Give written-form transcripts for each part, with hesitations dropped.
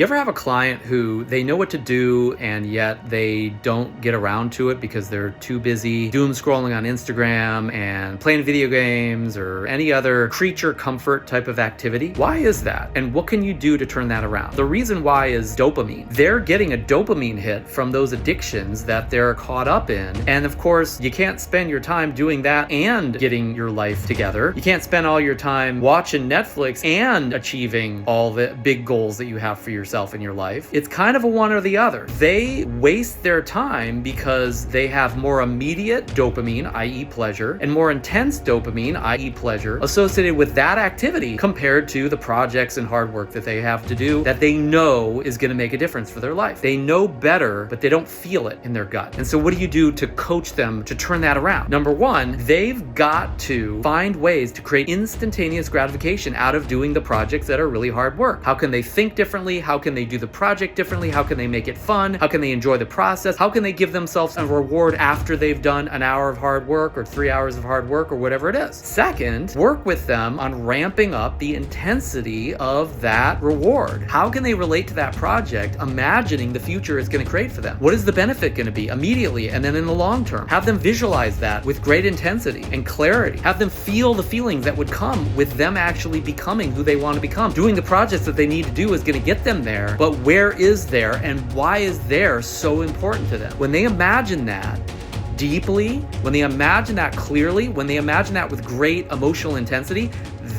You ever have a client who they know what to do and yet they don't get around to it because they're too busy doom scrolling on Instagram and playing video games or any other creature comfort type of activity? Why is that? And what can you do to turn that around? The reason why is dopamine. They're getting a dopamine hit from those addictions that they're caught up in. And of course, you can't spend your time doing that and getting your life together. You can't spend all your time watching Netflix and achieving all the big goals that you have for yourself in your life. It's kind of a one or the other. They waste their time because they have more immediate dopamine, i.e. pleasure, and more intense dopamine, i.e. pleasure, associated with that activity compared to the projects and hard work that they have to do that they know is going to make a difference for their life. They know better, but they don't feel it in their gut. And so what do you do to coach them to turn that around? Number one, they've got to find ways to create instantaneous gratification out of doing the projects that are really hard work. How can they think differently? How can they do the project differently? How can they make it fun? How can they enjoy the process? How can they give themselves a reward after they've done an hour of hard work or 3 hours of hard work or whatever it is? Second, work with them on ramping up the intensity of that reward. How can they relate to that project, imagining the future is going to create for them? What is the benefit going to be immediately and then in the long term? Have them visualize that with great intensity and clarity. Have them feel the feelings that would come with them actually becoming who they want to become. Doing the projects that they need to do is going to get them there, but where is there and why is there so important to them? When they imagine that deeply, when they imagine that clearly, when they imagine that with great emotional intensity,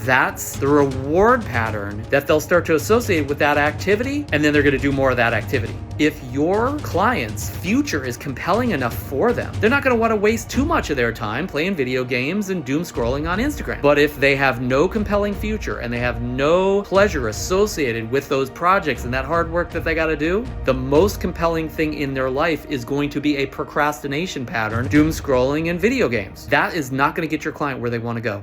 that's the reward pattern that they'll start to associate with that activity, and then they're going to do more of that activity. If your client's future is compelling enough for them, they're not going to want to waste too much of their time playing video games and doom scrolling on Instagram. But if they have no compelling future and they have no pleasure associated with those projects and that hard work that they got to do, the most compelling thing in their life is going to be a procrastination pattern, doom scrolling and video games. That is not going to get your client where they want to go.